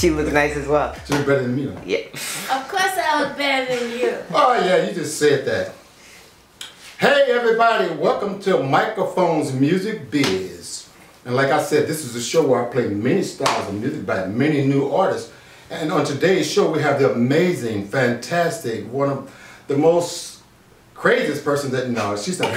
She looks nice as well. She looks better than me, though. Yeah. Of course I look better than you. Oh, yeah, you just said that. Hey, everybody. Welcome to Micahfone's Music Biz. And like I said, this is a show where I play many styles of music by many new artists. And on today's show, we have the amazing, fantastic, one of the most craziest person that, no, she's not,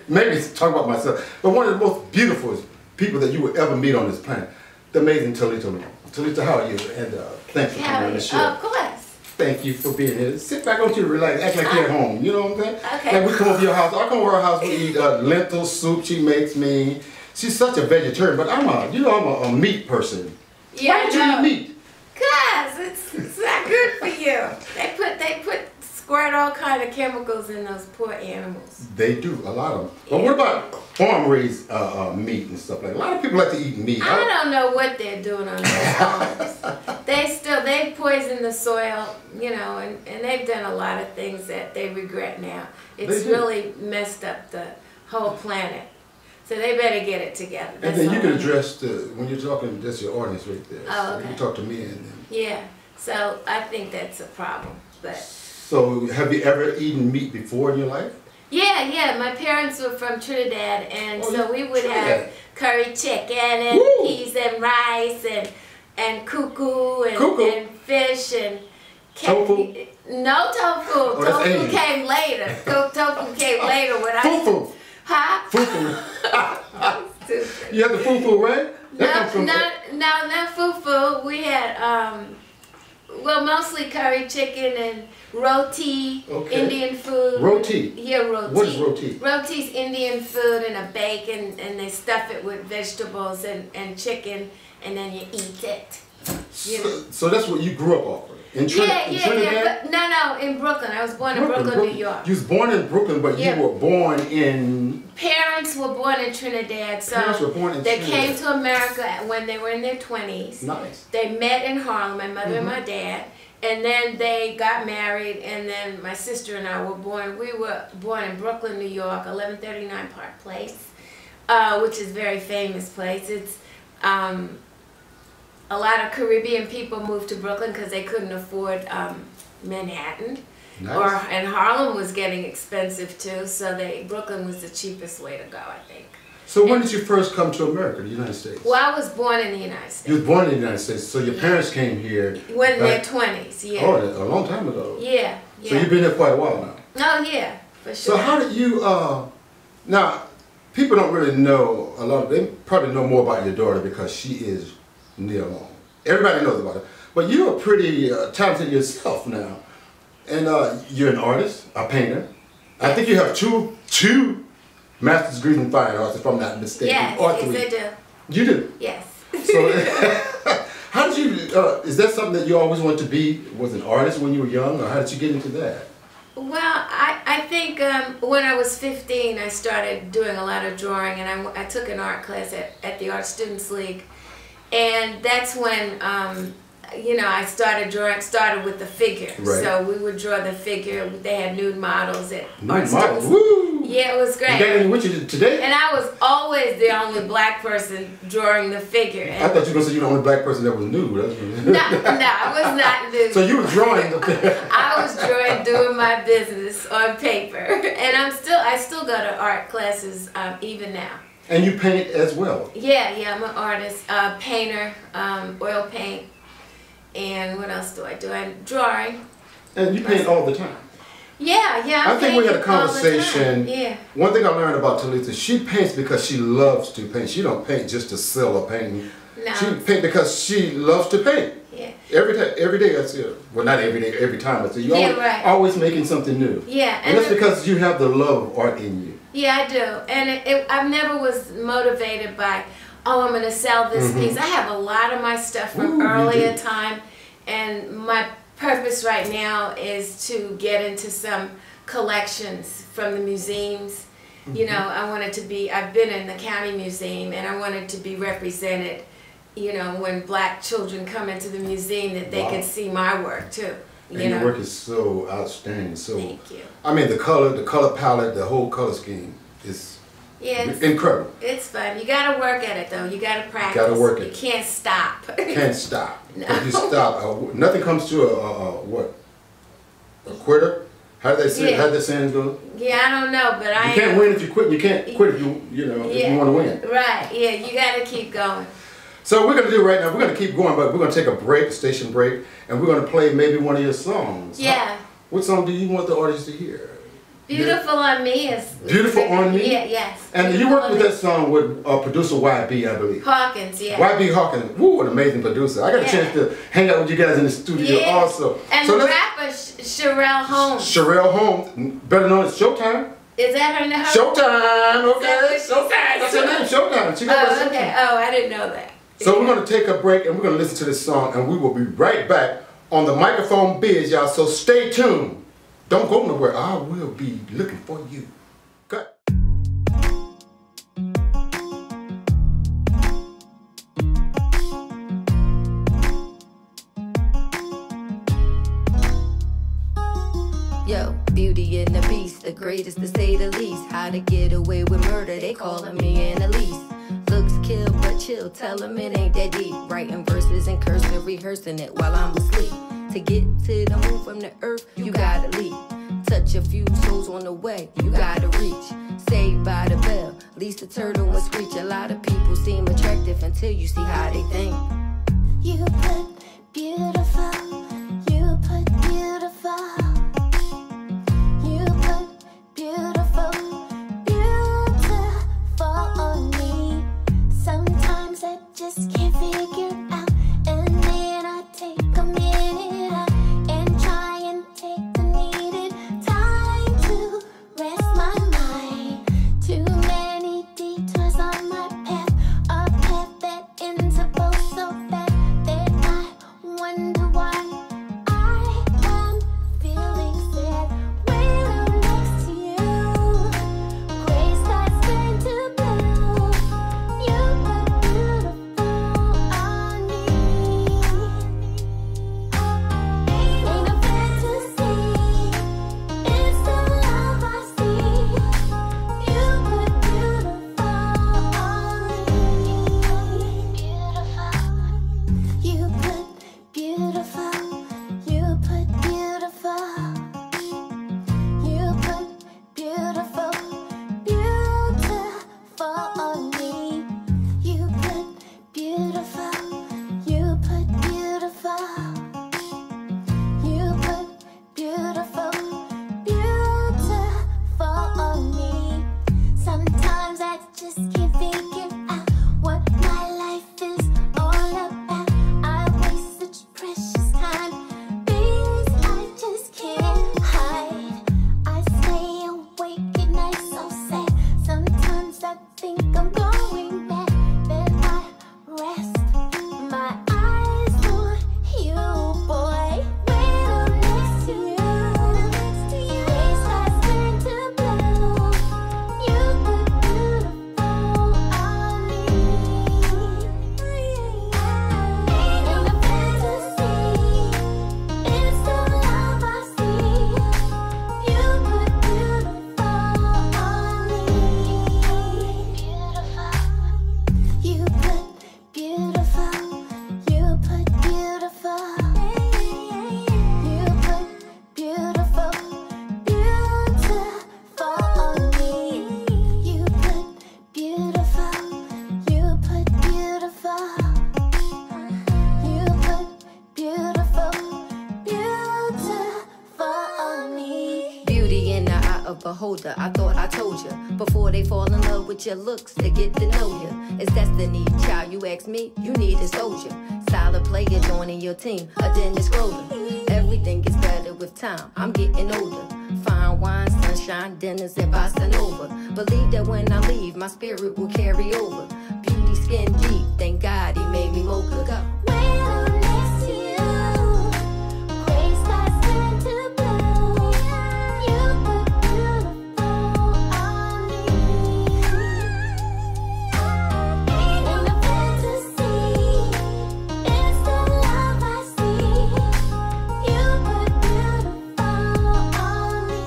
maybe talk about myself, but one of the most beautiful people that you will ever meet on this planet, the amazing Talita Long. Talita, how are you? And thanks for coming on the show. Of course. Thank you for being here. Sit back, don't you relax, act like you're at home, you know what I'm saying? Okay. Like we come over your house, I come over her house, we eat lentil soup she makes me. She's such a vegetarian, but I'm a meat person. Yeah, why don't you eat meat? Cause it's not good for you. They put squirt all kind of chemicals in those poor animals. They do, a lot of them. But what about farm-raised meat and stuff like that? A lot of people like to eat meat. I don't know what they're doing on those farms. They poison the soil, you know, and they've done a lot of things that they regret now. It's really messed up the whole planet. So they better get it together. And then you can address when you're talking, that's your audience right there. Oh, okay. You can talk to me and then. Yeah, so I think that's a problem, but. So have you ever eaten meat before in your life? Yeah, my parents were from Trinidad, and so we would have curry chicken and peas and rice and cuckoo and fish and tofu? No tofu. Tofu came later. Tofu came later when Fufu. Huh? Fufu. You had the fufu, right? Not fufu. We had well, mostly curry chicken and roti, Indian food. Roti? Yeah, roti. What is roti? Roti's Indian food and a bacon, and they stuff it with vegetables and chicken, and then you eat it. So that's what you grew up off of? In Trinidad? But no, in Brooklyn. I was born in Brooklyn, New York. You was born in Brooklyn, but you were born in... Parents were born in Trinidad, so Parents were born in they Trinidad. came to America when they were in their 20s. Nice. They met in Harlem, my mother and my dad, and then they got married, and then my sister and I were born. We were born in Brooklyn, New York, 1139 Park Place, which is a very famous place. It's a lot of Caribbean people moved to Brooklyn because they couldn't afford Manhattan. Nice. And Harlem was getting expensive too, so Brooklyn was the cheapest way to go, I think. So when did you first come to America, the United States? Well, I was born in the United States. You were born in the United States, so your parents came here... When in their 20s, yeah. Oh, a long time ago. Yeah. So you've been here quite a while now. Oh, yeah, for sure. So how did you... now, people don't really know a lot. They probably know more about your daughter because she is Nia Long. Everybody knows about her. But you're pretty talented yourself now. And you're an artist, a painter. I think you have two master's degrees in fine arts, if I'm not mistaken. Yes, I do. You do? Yes. So, how did you, is that something that you always wanted to be, was an artist when you were young, or how did you get into that? Well, I think when I was 15, I started doing a lot of drawing, and I took an art class at the Art Students League. And that's when, you know, I started with the figure. Right. So we would draw the figure. They had nude models at Nude models? Woo! Yeah, it was great. You got any with you today? And I was always the only black person drawing the figure. And I thought you were going to say you're the only black person that was nude. No, I was not nude. So you were drawing the figure. I was doing my business on paper. And I still go to art classes even now. And you paint as well? Yeah, I'm an artist, painter, oil paint, and what else do? I'm drawing. And you paint all the time? Yeah, I think we had a conversation. Yeah. One thing I learned about Talita, she paints because she loves to paint. She don't paint just to sell a painting. No. She paints because she loves to paint. Yeah. Every day I see her. Well, not every day, every time. I see you always making something new. Yeah. And that's because you have the love of art in you. Yeah, I do. And I never was motivated by, oh, I'm going to sell this piece. I have a lot of my stuff from earlier time, and my purpose right now is to get into some collections from the museums. You know, I've been in the county museum, and I wanted to be represented, you know, when black children come into the museum, that they could see my work too. And your work is so outstanding. So thank you. I mean, the color palette, the whole color scheme is Yeah, incredible. It's fun. You gotta work at it though. You gotta practice. Gotta work it. You can't stop. Can't stop. No. If you stop, nothing comes to a quitter. How do they say? Yeah. How the saying go? Yeah, I don't know, but You can't win if you quit. You can't quit if you if you want to win. Right. Yeah, you gotta keep going. So what we're gonna do right now, we're gonna keep going, but we're gonna take a break, station break, and we're gonna play maybe one of your songs. Yeah. What song do you want the audience to hear? Beautiful on Me is Beautiful on Me? Yeah, yes. And you worked with that song with producer YB, I believe. Hawkins, yeah. YB Hawkins, woo, an amazing producer. I got a chance to hang out with you guys in the studio also. And so rapper Sherelle Holmes. Sherelle Holmes, better known as Showtime. Is that her name? Showtime, okay. Showtime. That's her name, Showtime. She goes by Showtime. Okay. Oh, I didn't know that. So we're going to take a break and we're going to listen to this song and we will be right back on the Micahfone Biz, y'all. So stay tuned. Don't go nowhere. I will be looking for you. Cut. Yo, Beauty and the Beast, the greatest to say the least. How to get away with murder, they calling me Annalise. Looks kill, but chill, tell them it ain't that deep. Writing verses and cursive, rehearsing it while I'm asleep. To get to the moon from the earth, you gotta leap. Touch a few souls on the way, you gotta reach. Saved by the bell, at least the turtle will screech. A lot of people seem attractive until you see how they think. You put beautiful, you put beautiful. You put beautiful, beautiful on me. Sometimes I just can't figure out, and then I take a minute out and try and take the needed time to rest my mind. Too many detours on my path, a path that ends up oh so bad that I wonder why I am feeling sad when I'm next to you. Gray skies turn to blue. You put beautiful on me. Ain't a fantasy, it's the love I see. You put beautiful on me. You put beautiful, you put beautiful. You put beautiful, beautiful on me. You put beautiful, you put beautiful. You put beautiful, beautiful on me. Sometimes I just can't figure out what my life is all about. I waste such precious time, things I just can't hide. I stay awake at night so sad. Sometimes I think I'm going mad. Then I rest my eyes on you, boy. When I'm next to you, gray skies turn to blue. You put beautiful on me. Ain't a fantasy, it's the love I see. You put beautiful on me. You put beautiful, you put beautiful. You put beautiful, beautiful on me. You put beautiful, you put beautiful. You put beautiful, beautiful on me. Beauty in the eye of beholder, I thought I told you before they fall in love with your looks to get to know you. It's destiny, child, you ask me, you need a soldier. Solid player joining your team, a Dennis Schroeder. Everything gets better with time, I'm getting older. Fine wine, sunshine, dinners, and Bossa Nova. Believe that when I leave, my spirit will carry over. Beauty skin deep, thank God he made me mocha. Go. When I'm next to you, gray skies turn to blue. You put beautiful on me. Ain't a fantasy, it's the love I see. You put beautiful on me.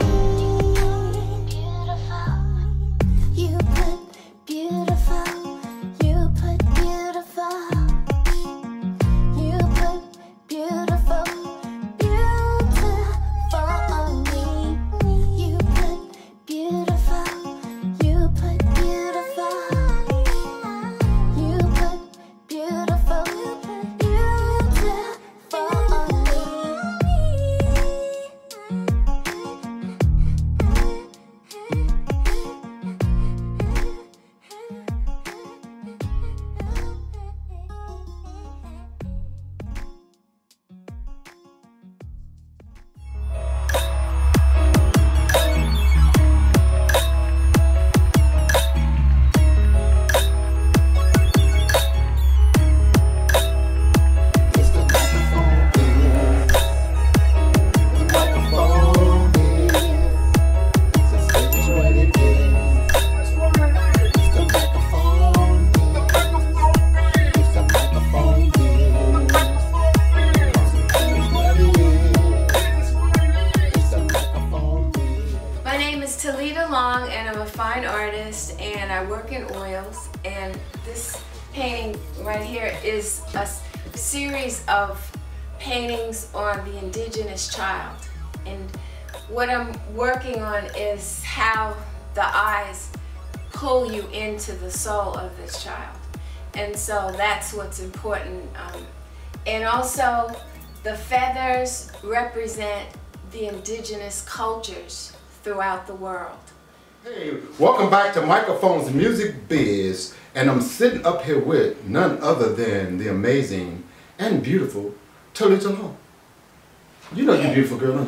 You put Long, and I'm a fine artist, and I work in oils. And this painting right here is a series of paintings on the indigenous child. And what I'm working on is how the eyes pull you into the soul of this child. And so that's what's important. And also, the feathers represent the indigenous cultures throughout the world. Hey, welcome back to Micahfone's Music Biz, and I'm sitting up here with none other than the amazing and beautiful Talita Long. You know you're beautiful, girl. How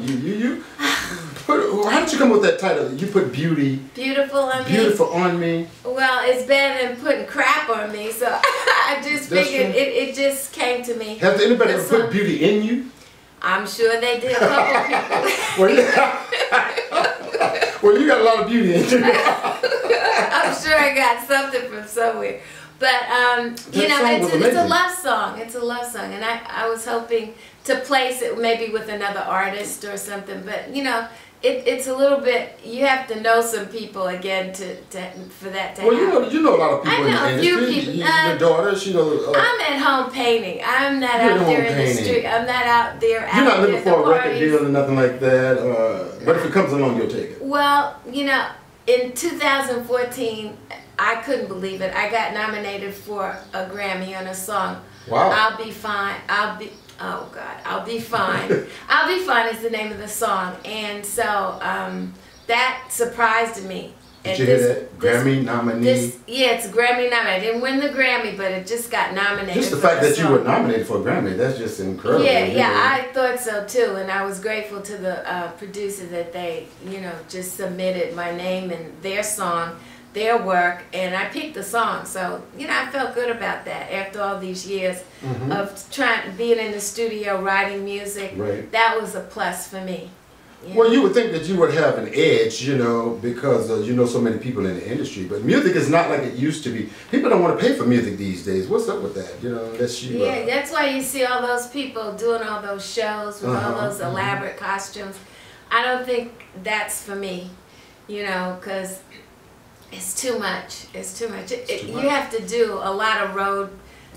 did you come up with that title? You put Beautiful on me? Beautiful on me. Well, it's better than putting crap on me, so I just figured it just came to me. Has anybody ever put beauty in you? I'm sure they did, a couple people. Well, you got a lot of beauty in you. I'm sure I got something from somewhere. But, you know, it's a love song. It's a love song. And I was hoping to place it maybe with another artist or something. But, you know, it's a little bit, you have to know some people again for that to happen. Well, you know a lot of people in the I know a few people. Your daughter, she knows. I'm at home painting. I'm not out there in the street. I'm not out there. You're not looking for a record deal or nothing like that. But if it comes along, you'll take it. Well, you know, in 2014, I couldn't believe it. I got nominated for a Grammy on a song. Wow. I'll Be Fine. I'll Be Fine. I'll Be Fine is the name of the song. And so that surprised me. Did you hear that? Grammy nominee? Yeah, it's a Grammy nominee. I didn't win the Grammy, but it just got nominated. Just the fact that you were nominated for a Grammy, that's just incredible. Yeah, I thought so too. And I was grateful to the producer that they, you know, just submitted my name and their song, their work, and I picked the song. So, you know, I felt good about that after all these years of being in the studio, writing music. Right. That was a plus for me. Yeah. Well, you would think that you would have an edge, you know, because you know so many people in the industry. But music is not like it used to be. People don't want to pay for music these days. What's up with that? You know, unless you. Yeah, that's why you see all those people doing all those shows with all those elaborate costumes. I don't think that's for me, you know, because it's too much. It's too much. You have to do a lot of road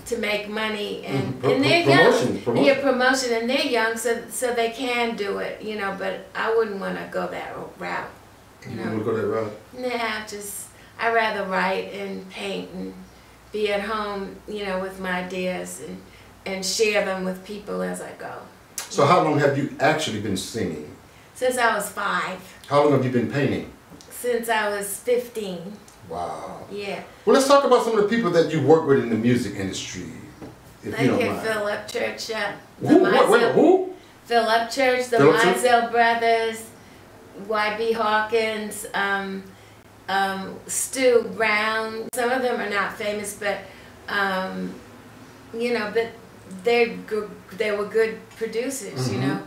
to make money, and they're young. Yeah, promotion, and they're young, so they can do it, you know. But I wouldn't want to go that route. You know, wouldn't go that route. Nah, I'd rather write and paint and be at home, you know, with my ideas and share them with people as I go. So how long have you actually been singing? Since I was 5. How long have you been painting? Since I was 15. Wow. Yeah. Well, let's talk about some of the people that you work with in the music industry, if you don't mind. Phil Upchurch, Who? Phil Upchurch, the Mizell Brothers, Y.B. Hawkins, Stu Brown. Some of them are not famous, but you know, but they were good producers, you know.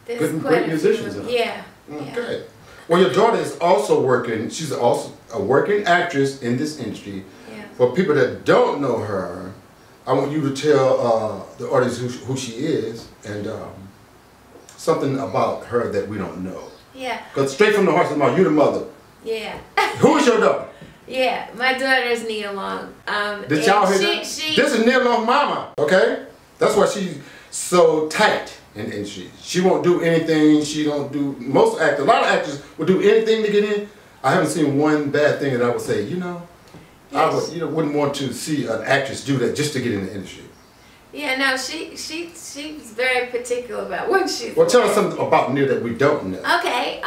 There's great musicians. Yeah. Okay. Yeah. Well, your daughter is also working. She's also a working actress in this industry. Yeah. For people that don't know her, I want you to tell the audience who she is and something about her that we don't know. Yeah. Because straight from the horse's mouth, you're the mother. Yeah. Who is your daughter? Yeah, my daughter is Nia Long. Did y'all hear that? This is Nia Long's mama, okay? That's why she's so tight. And she won't do anything. She don't do, most actors, a lot of actors will do anything to get in. I haven't seen one bad thing that I would say, you know, yes. I wouldn't want to see an actress do that just to get in the industry. Yeah, no, she's very particular about what she's. Well, tell us something about Nia that we don't know. Okay,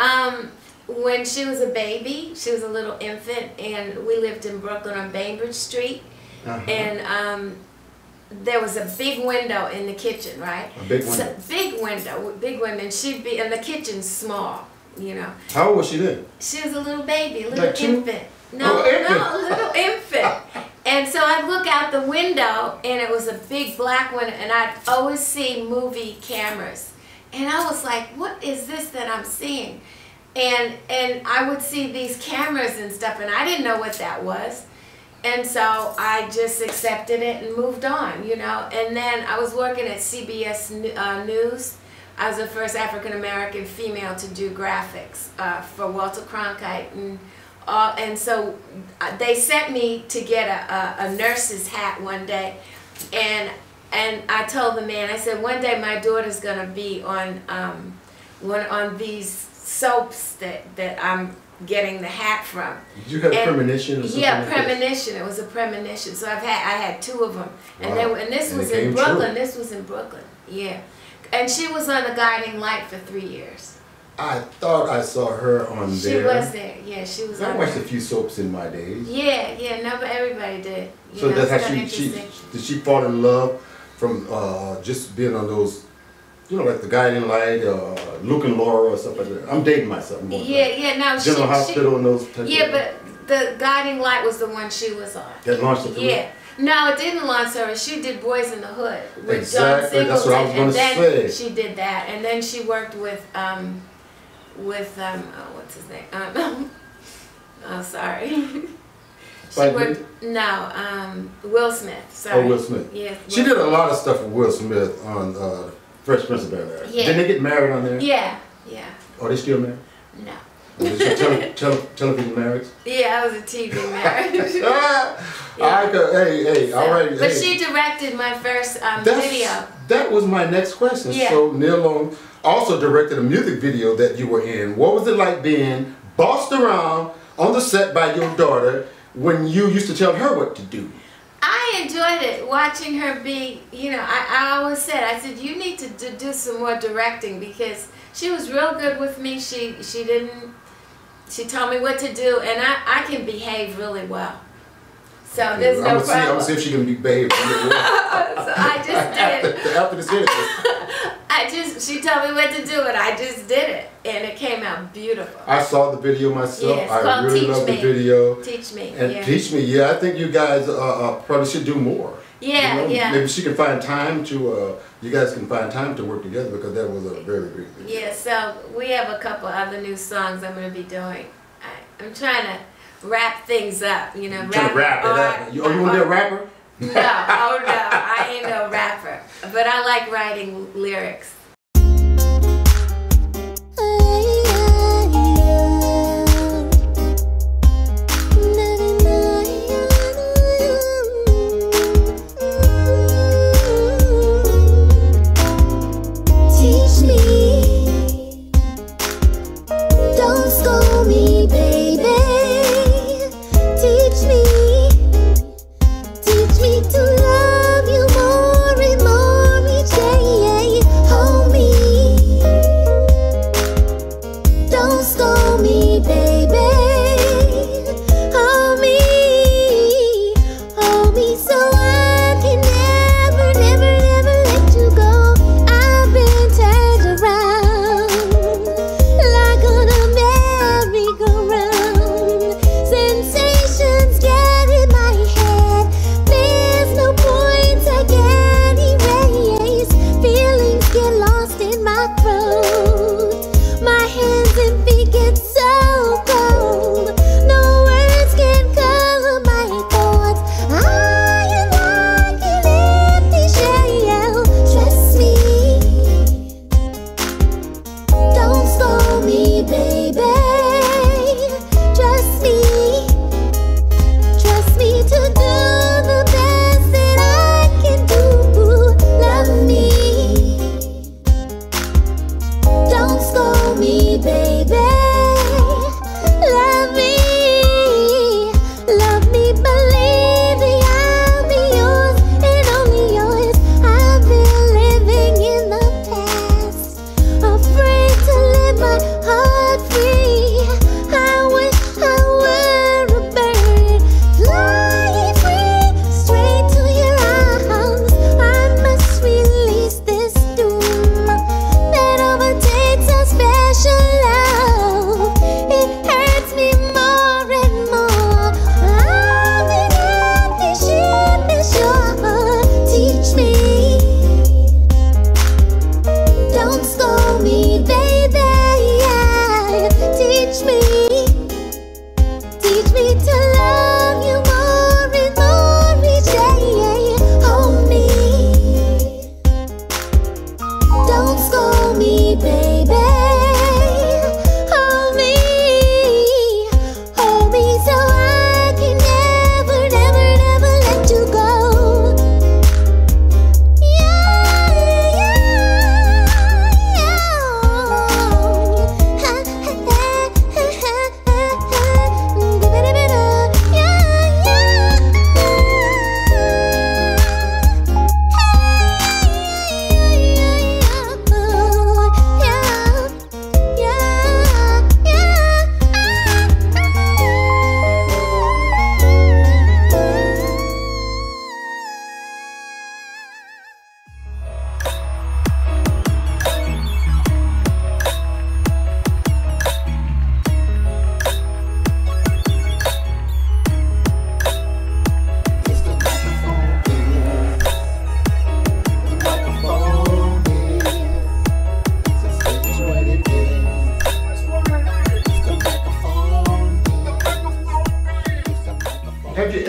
when she was a baby, she was a little infant, and we lived in Brooklyn on Bainbridge Street, and there was a big window in the kitchen, right? A big window. So, big window, and she'd be, and the kitchen's small, you know. How old was she then? She was a little baby, a little like infant. No, a little infant. And so I'd look out the window, and it was a big black window, and I'd always see movie cameras. And I was like, what is this that I'm seeing? And I would see these cameras and stuff, and I didn't know what that was. And so I just accepted it and moved on, you know. And then I was working at CBS News I was the first African American female to do graphics for Walter Cronkite, and so they sent me to get a nurse's hat one day, and I told the man, I said, one day my daughter's gonna be on these soaps that I'm getting the hat from. Did you have a premonition or something? Yeah, like premonition. It was a premonition. So I had 2 of them, and wow. this And was it in came Brooklyn. true. This was in Brooklyn. Yeah, and she was on the Guiding Light for 3 years. I thought I saw her on She there. was there. Yeah, she was. I on watched there. a few soaps in my days. Yeah. No, but everybody did. You So know, that's it's how kinda she interesting. did she fall in love from just being on those, you know, like the Guiding Light, Luke and Laura or stuff like that. I'm dating myself. More Yeah. No, General Hospital and those types yeah, of but the Guiding Light was the one she was on. that launched the career. Yeah. No, it didn't launch her. She did Boys in the Hood with Exactly, John that's what I was Singleton, gonna and then say. she did that, and then she worked with what's his name? Oh, sorry. Spike Lee? Will Smith. Sorry. Oh, Will Smith. Yes. She did a lot of stuff with Will Smith on Fresh Prince of Bel-Air. Yeah. Didn't they get married on there? Yeah. Are they still married? No. Is it television marriage? Yeah, I was a TV marriage. Hey, all right. But hey. she directed my first video. That was my next question. Yeah. So Nia Long also directed a music video that you were in. What was it like being bossed around on the set by your daughter when you used to tell her what to do? I enjoyed it, watching her be, I always said, you need to do some more directing, because she was real good with me. She told me what to do, and I can behave really well. So Okay, there's no problem. I'm gonna see if she can behave really well. So I just did it. After this interview. She told me what to do, and I just did it, and it came out beautiful. I saw the video myself. Yeah, it's I called really Teach love the Me. video. Teach me. And Yeah. Teach Me, yeah, I think you guys probably should do more. Yeah, You know, yeah. Maybe she can find time to, you guys can find time to work together, because that was a very great video. Yeah, so we have a couple other new songs I'm going to be doing. I'm trying to wrap things up, You trying to wrap it up. You want to be a rapper? No, I ain't no rapper. But I like writing lyrics. Teach me, don't scold me, baby. Teach me to love you more and more each day. Hold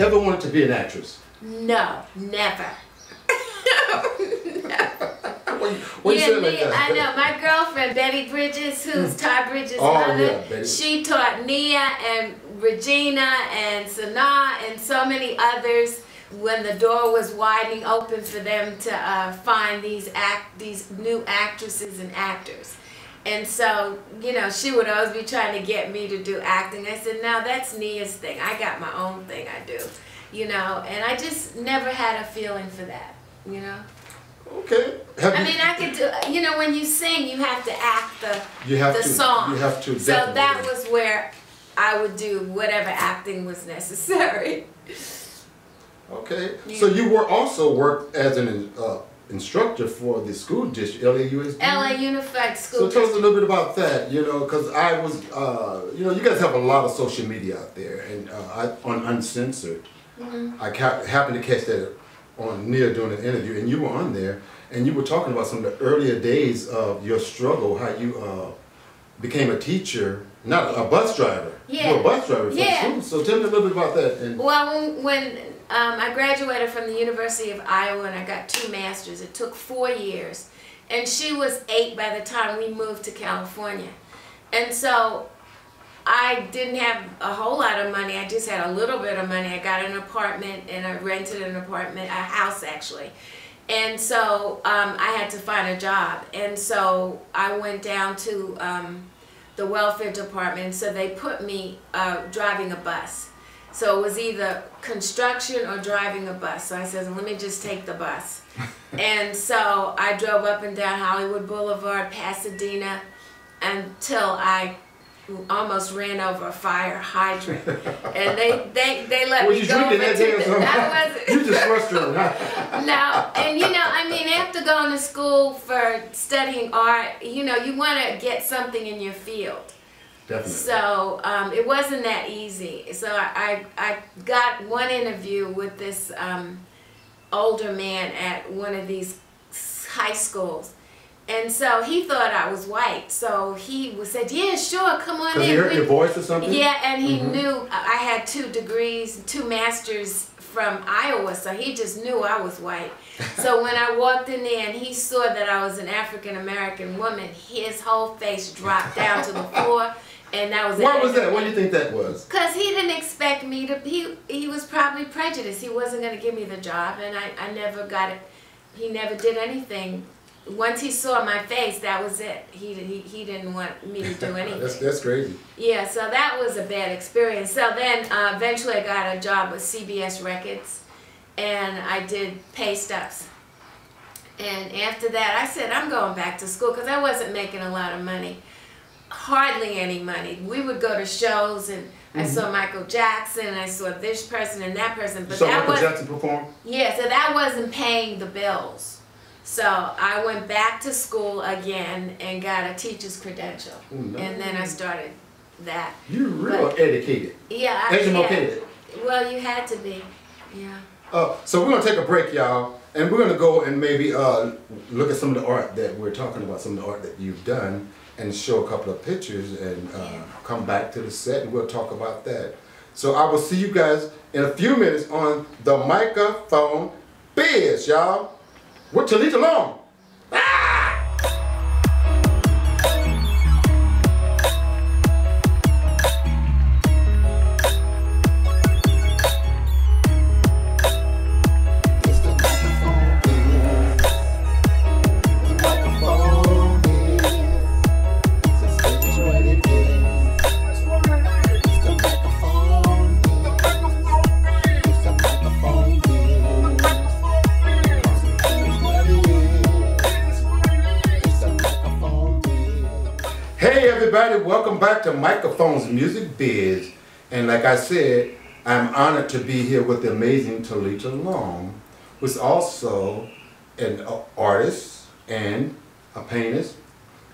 ever wanted to be an actress? No, never. What you saying like that? I know. My girlfriend, Betty Bridges, who's Ty Bridges' Oh, mother, yeah, she taught Nia and Regina and Sanaa and so many others when the door was widening open for them to find these new actresses and actors. And so, you know, she would always be trying to get me to do acting. I said, no, that's Nia's thing. I got my own thing I do, you know. And I just never had a feeling for that, you know. Okay. I mean, I could do, you know, when you sing, you have to act the song. You have to. So that was where I would do whatever acting was necessary. Okay. Yeah. So you were also worked as an instructor for the school district, LAUSD? LA Unified School So tell us a little bit about that, you know, because I was, you know, you guys have a lot of social media out there, and on Uncensored. I happened to catch that on Nia doing an interview, and you were on there, and you were talking about some of the earlier days of your struggle, how you became a teacher, not a bus driver. Yeah. You were a bus driver for Yeah. school. So tell me a little bit about that. And Well, when I graduated from the University of Iowa and I got 2 masters, it took 4 years. And she was 8 by the time we moved to California. And so I didn't have a whole lot of money. I just had a little bit of money. I got an apartment and I rented an apartment, a house actually. And so I had to find a job. And so I went down to the welfare department. So they put me driving a bus. So it was either construction or driving a bus. So I said, let me just take the bus. And so I drove up and down Hollywood Boulevard, Pasadena, until I almost ran over a fire hydrant. And they let me go over to the... You just frustrated, huh? No, and you know, I mean, after going to school for studying art, you know, you want to get something in your field. Definitely. So it wasn't that easy. So I got one interview with this older man at one of these high schools. And so he thought I was white. So he said, yeah, sure, come on in. Because he heard your voice or something? Yeah, and he knew I had 2 degrees, 2 masters from Iowa, so he just knew I was white. So when I walked in there and he saw that I was an African-American woman, his whole face dropped down to the floor. And that was Why was that? What do you think that was? Because he didn't expect me to, he was probably prejudiced. He wasn't going to give me the job, and I never got it. He never did anything. Once he saw my face, that was it. He didn't want me to do anything. That's crazy. Yeah, so that was a bad experience. So then eventually I got a job with CBS Records, and I did pay stubs. And after that, I said, I'm going back to school because I wasn't making a lot of money. Hardly any money. We would go to shows, and I saw Michael Jackson, I saw this person and that person. But so that Michael Jackson performed? Yeah, so that wasn't paying the bills. So I went back to school again and got a teacher's credential. And then I started that. You're real educated. Yeah. Educated. Well, you had to be. Yeah. So we're going to take a break, y'all. And we're going to go and maybe look at some of the art that we're talking about, some of the art that you've done, and show a couple of pictures and come back to the set and we'll talk about that. So I will see you guys in a few minutes on the Micahfone Biz, y'all. With Talita Long. Hey everybody, welcome back to Micahfone's Music Biz. And like I said, I'm honored to be here with the amazing Talita Long, who's also an artist and a painter.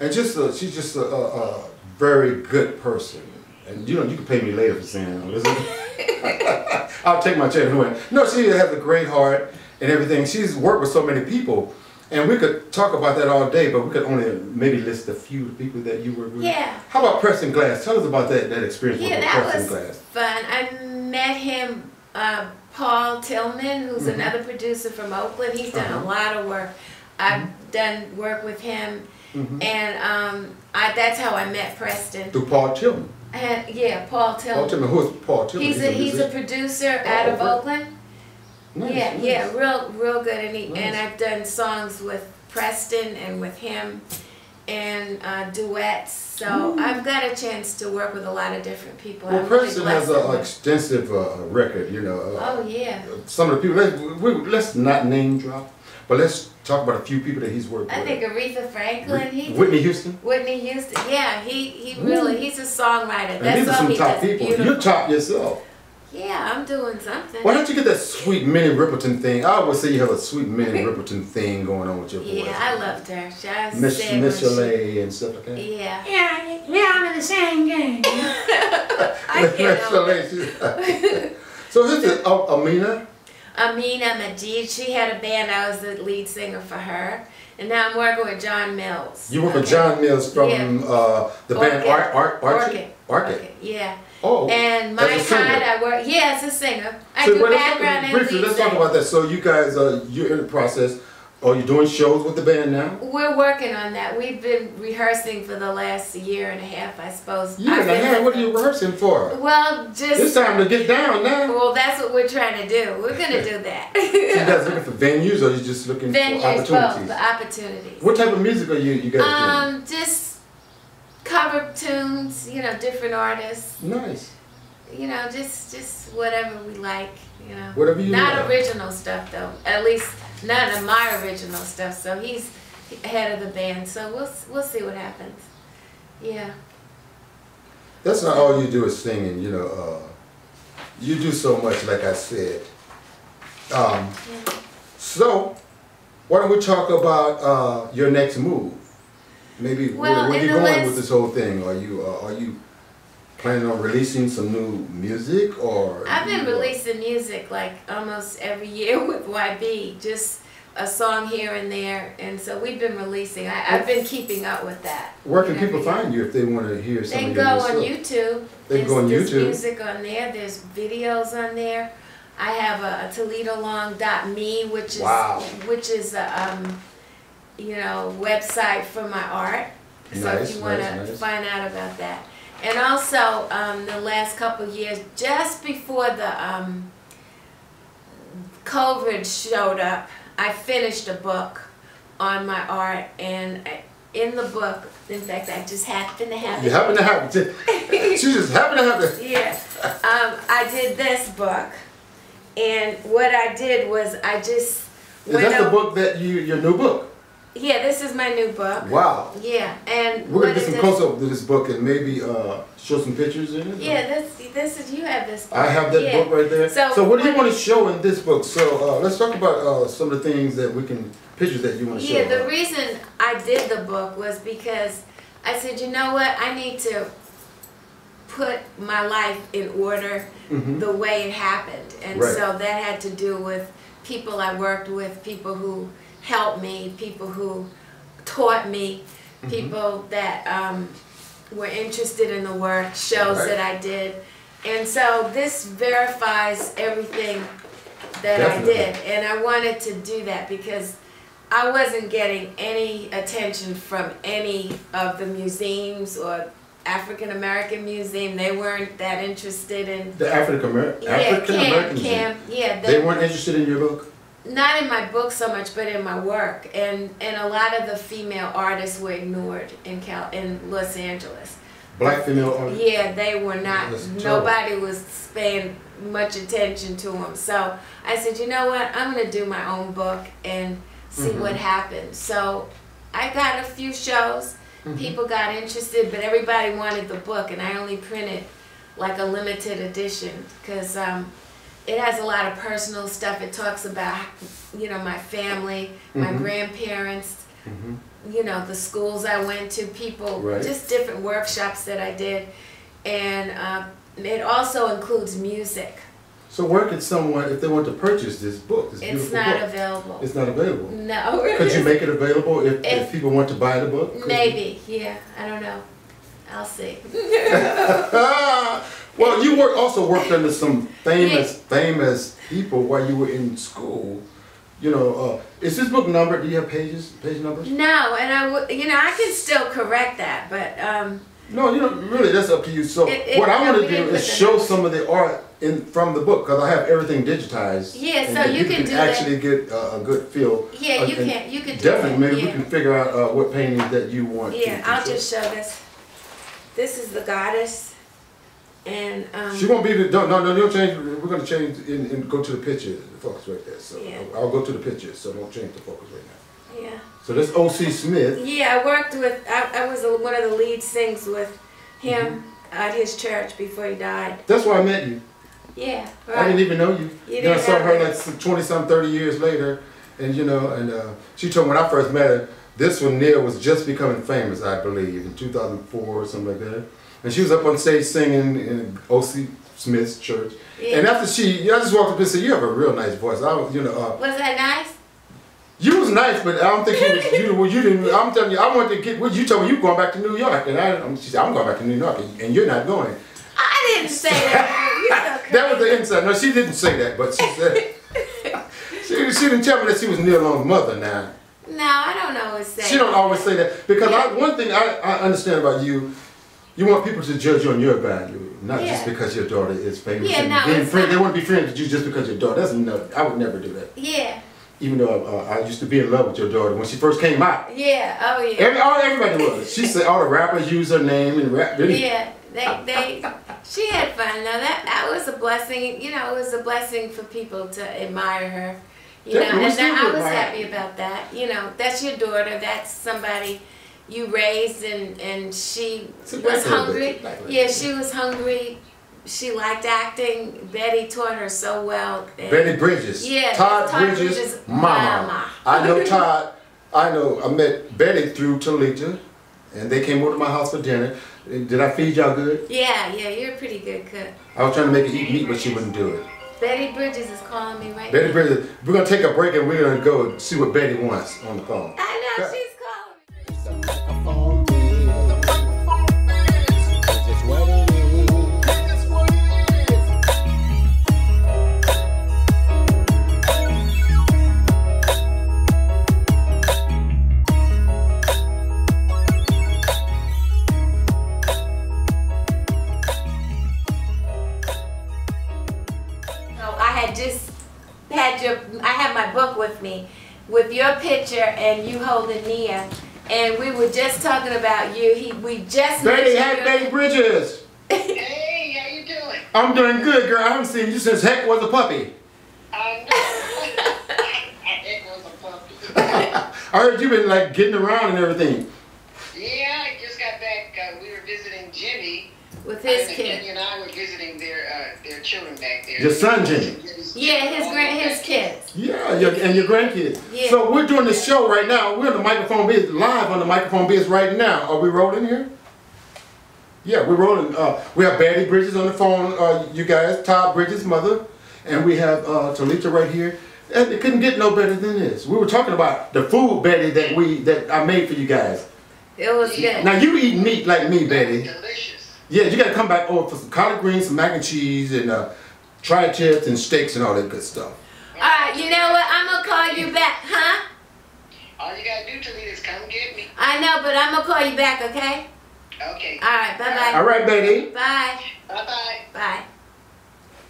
And she's just a very good person. And you know, you can pay me later for saying that. I'll take my check anyway. No, she has a great heart and everything. She's worked with so many people. And we could talk about that all day, but we could only maybe list a few people that you work with. Yeah. How about Preston Glass? Tell us about that experience with that Preston was Glass. fun. I met him Paul Tillman, who's another producer from Oakland. He's done a lot of work. I've done work with him, and that's how I met Preston. Through Paul Tillman. Yeah, Paul Tillman. Paul Tillman. Who is Paul Tillman? He's a producer out of Oakland. Nice, Yeah, real good. And I've done songs with Preston and with him, and duets. So I've got a chance to work with a lot of different people. Well, Preston has an extensive record, you know. Oh yeah. Some of the people. Let's not name drop, but let's talk about a few people that he's worked with. I think Aretha Franklin. Whitney Houston. Whitney Houston. Yeah, he really he's a songwriter. And That's these are all some he top does. people. Beautiful. You're top yourself. Yeah, I'm doing something. Why don't you get that sweet Minnie Riperton thing? I always say you have a sweet Minnie Riperton thing going on with your voice. Yeah, I loved her. She was Miss Chalet and stuff like that. Yeah. Yeah, I'm in the same game. I can't. So this is Amina. Amina Majid, she had a band. I was the lead singer for her. And now I'm working with John Mills. You work with John Mills from the band Orchid. Yeah. Oh, and my side, I work. Yeah, as a singer. I so do background and briefly, lead let's talk about that. So you guys, you're in the process. Are you doing shows with the band now? We're working on that. We've been rehearsing for the last year and a half, I suppose. Year and a half? What are you rehearsing for? Well, just... It's time to get down now. Well, that's what we're trying to do. We're going to do that. So you guys looking for venues, or are you just looking for opportunities? Both, the opportunities. What type of music are you guys doing? Just cover tunes, you know, different artists. Nice. You know, just whatever we like, you know. Whatever you Not like. original stuff, though. At least none of my original stuff. So he's head of the band. So we'll see what happens. Yeah. That's not all you do is singing, you know. You do so much, like I said. So, why don't we talk about your next move? Maybe Well, where in you the going last- with this whole thing? Are you planning on releasing some new music, or? I've been releasing music like almost every year with YB, just a song here and there, and so we've been releasing. I've been keeping up with that. Where can people find you if they want to hear some They of go your new on stuff? YouTube. They can go on There's YouTube. music on there. There's videos on there. I have a TalitaLong.me, which is Wow. you know, website for my art. So Nice, if you want to nice. find out about that. And also, the last couple of years, just before the COVID showed up, I finished a book on my art, and in the book, in fact, I just happened to have You happen to have she just happened to have it. Yeah, I did this book, and what I did was I just Is that the book that your new book? Yeah, this is my new book. Wow. Yeah, and We're gonna what get some it close up to this book and maybe show some pictures in it. Yeah, this is you have this book. I have that Yeah. book right there. So what do you want to show in this book? So let's talk about some of the things that pictures that you want to show. Yeah, the reason I did the book was because I said, you know what, I need to put my life in order the way it happened. And Right. so that had to do with people I worked with, people who helped me, people who taught me, people that were interested in the work, shows Right. that I did. And so this verifies everything that Definitely. I did. And I wanted to do that because I wasn't getting any attention from any of the museums or African American museum. They weren't that interested in The African Americans. They weren't interested in your book. Not in my book so much, but in my work. And a lot of the female artists were ignored in Los Angeles. Black female artists. Yeah, they were not. That's terrible. Nobody was paying much attention to them. So I said, you know what? I'm going to do my own book and see what happens. So I got a few shows. People got interested, but everybody wanted the book, and I only printed like a limited edition because it has a lot of personal stuff. It talks about, you know, my family, my grandparents, you know, the schools I went to, people, Right. just different workshops that I did. And it also includes music. So where could someone, if they want to purchase this book, this It's beautiful not book? available. It's not available. No. Could you make it available if If- people want to buy the book? Could you? Maybe, yeah. I don't know. I'll see. Well, you also worked under some famous people while you were in school. You know, is this book numbered? Do you have page numbers? No, and I can still correct that, but no, you know, really, that's up to you. So what I want to do is show some of the art from the book, because I have everything digitized. Yeah, so you can do actually get a good feel. Yeah, you can. You can do definitely. that. Maybe we can figure out what paintings that you want. Yeah, I'll just show this. This is the goddess, and she won't be. No, don't change. We're going to change and go to the picture. The focus right there. So yeah. I'll go to the picture. So don't change the focus right now. Yeah. So this O.C. Smith. Yeah, I worked with. I was one of the lead sings with him at his church before he died. That's where I met you. Yeah, right. I didn't even know you. Then I saw her like 20-some, 30 years later, and you know, and she told me when I first met her, this one Nia was just becoming famous, I believe, in 2004 or something like that. And she was up on stage singing in O.C. Smith's church. Yeah. And after I just walked up and said, "You have a real nice voice." I was, was that nice? You was nice, but I don't think you didn't. I'm telling you, I wanted to get. Well, you told me you going back to New York, and she said, "I'm going back to New York," and you're not going. I didn't say that. That was the inside. No, she didn't say that, but she said she didn't tell me that she was Nia Long's mother. Now. No, I don't always say. She don't always say that because one thing I understand about you. You want people to judge you on your value, not just because your daughter is famous. Yeah, no, they want to be friends with you just because your daughter. I would never do that. Yeah. Even though I used to be in love with your daughter when she first came out. Yeah, oh yeah. Everybody was. She said all the rappers use her name and rap. Yeah, she had fun. Now that was a blessing. You know, it was a blessing for people to admire her. You know, and I was happy about that. You know, that's your daughter. That's somebody you raised, and she was hungry. Yeah, she was hungry. She liked acting. Betty taught her so well. Betty Bridges. Yeah. Todd Bridges' mama. I know Todd. I met Betty through Talita, and they came over to my house for dinner. Did I feed y'all good? Yeah, you're a pretty good cook. I was trying to make her eat meat, but she wouldn't do it. Betty Bridges is calling me right now. Betty Bridges. We're going to take a break, and we're going to go see what Betty wants on the phone. I know, she's calling me. I had my book with me, with your picture and you holding Nia, and we were just talking about you. We just Betty, Betty Bridges. Hey, how you doing? I'm doing good, girl. I haven't seen you since Heck was a puppy. I know. Heck was a puppy. I heard you've been like getting around and everything. Yeah, I just got back. We were visiting Jimmy. With his kids. Jimmy and I were visiting their children back there. Your son, Jimmy. Yeah, his kids. Yeah, and your grandkids. Yeah. So we're doing this show right now. We're on the Micahfone Biz, live on the Micahfone Biz right now. Are we rolling here? Yeah, we're rolling. We have Betty Bridges on the phone, you guys, Todd Bridges' mother, and we have Talita right here. And it couldn't get no better than this. We were talking about the food, Betty, that I made for you guys. It was good. Now you eat meat like me, Betty. Delicious. Yeah, you got to come back over for some collard greens, some mac and cheese, and tri-tips and steaks and all that good stuff. Alright, you know what? I'm going to call you back, huh? All you got to do, Talita, is come get me. I know, but I'm going to call you back, okay? Okay. Alright, bye-bye. All right, Betty. Bye. Bye-bye. Bye.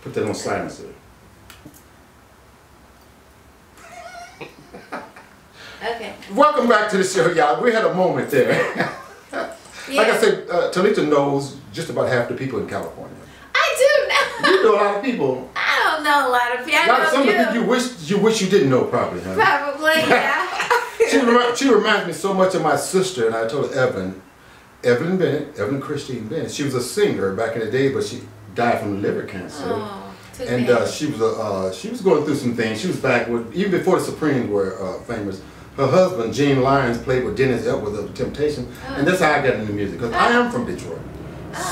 Put that on silencer. Okay. Welcome back to the show, y'all. We had a moment there. Like I said, Talita knows just about half the people in California. I do know. You know a lot of people. I don't know a lot of people. I know some of the people you wish you didn't know, probably. Huh? Probably, yeah. She reminds me so much of my sister, and I told her Evelyn Christine Bennett. She was a singer back in the day, but she died from liver cancer. Oh, and she was going through some things. She was back even before the Supremes were famous. Her husband, Gene Lyons, played with Dennis Edwards of Temptation, and that's how I got into music, because I am from Detroit.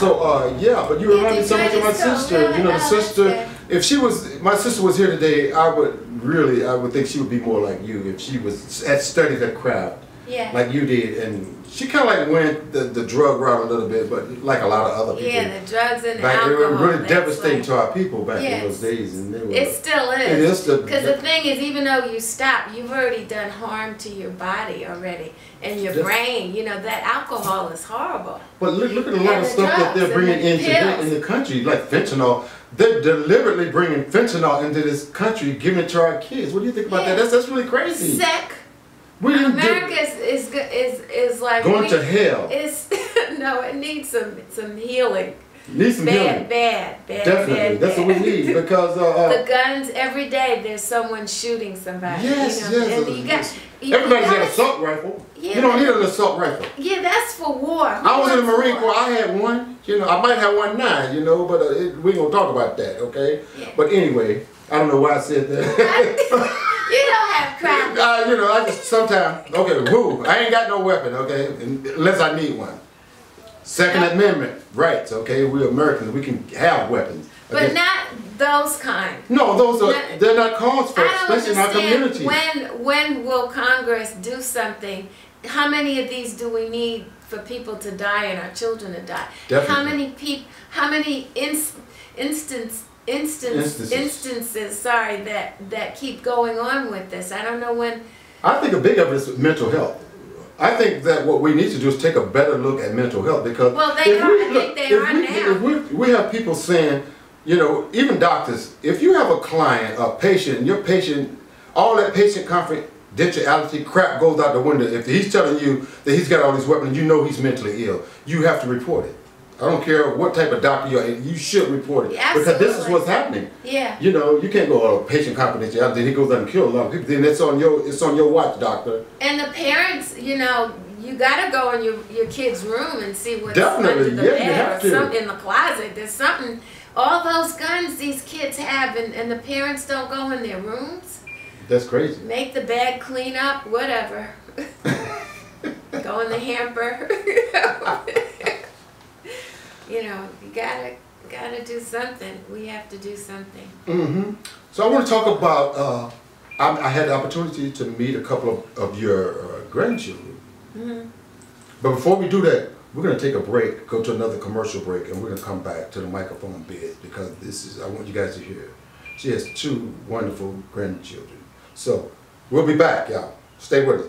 So, but you remind me so much of my sister. You know, the sister, if my sister was here today, I would think she would be more like you if she had studied her craft like you did, and she kind of like went the drug route a little bit, but like a lot of other people. Yeah, the drugs and the back, alcohol. It was really devastating like, to our people back in those days, and they were, it still is. It is because the thing is, even though you stop, you've already done harm to your body already and your brain. You know that alcohol is horrible. But look at a lot of stuff that they're bringing in the country, like fentanyl. They're deliberately bringing fentanyl into this country, giving it to our kids. What do you think about that? That's really crazy. Sick. America is like going to hell. It's no, it needs some healing. Needs some healing. Bad. Definitely, that's what we need because the guns every day. There's someone shooting somebody. Yes, you know? yes. And everybody's got an assault rifle. Yeah, you don't need an assault rifle. Yeah, that's for war. I was in the Marine Corps. I had one. You know, I might have one now. You know, but we ain't gonna talk about that, okay? Yeah. But anyway, I don't know why I said that. You don't have crap. You know, I just sometimes, I ain't got no weapon, okay, unless I need one. Second Amendment rights, okay, we're Americans, we can have weapons. Okay? But not those kind. No, they're not called for, especially in our community. When will Congress do something? How many of these do we need for people to die and our children to die? Definitely. How many instances that keep going on with this? I don't know when. I think a big of it is mental health. I think that what we need to do is take a better look at mental health because we have people saying, you know, even doctors, if you have a client, a patient, your patient, all that patient confidentiality crap goes out the window. If he's telling you that he's got all these weapons, you know he's mentally ill. You have to report it. I don't care what type of doctor you are, you should report it. Absolutely. Because this is what's happening. Yeah. You know, you can't go, patient confidentiality, then he goes out and kills a lot of people. Then it's on your watch, doctor. And the parents, you know, you gotta go in your kid's room and see what's definitely under the bed or something in the closet. There's something. All those guns these kids have, and the parents don't go in their rooms. That's crazy. Make the bed, clean up, whatever. Go in the hamper. You know, you gotta do something. We have to do something. Mm-hmm. So I want to talk about. I had the opportunity to meet a couple of your grandchildren. Mm-hmm. But before we do that, we're going to take a break, go to another commercial break, and we're going to come back to the Micahfone Biz because I want you guys to hear. She has 2 wonderful grandchildren. So we'll be back, y'all. Stay with us.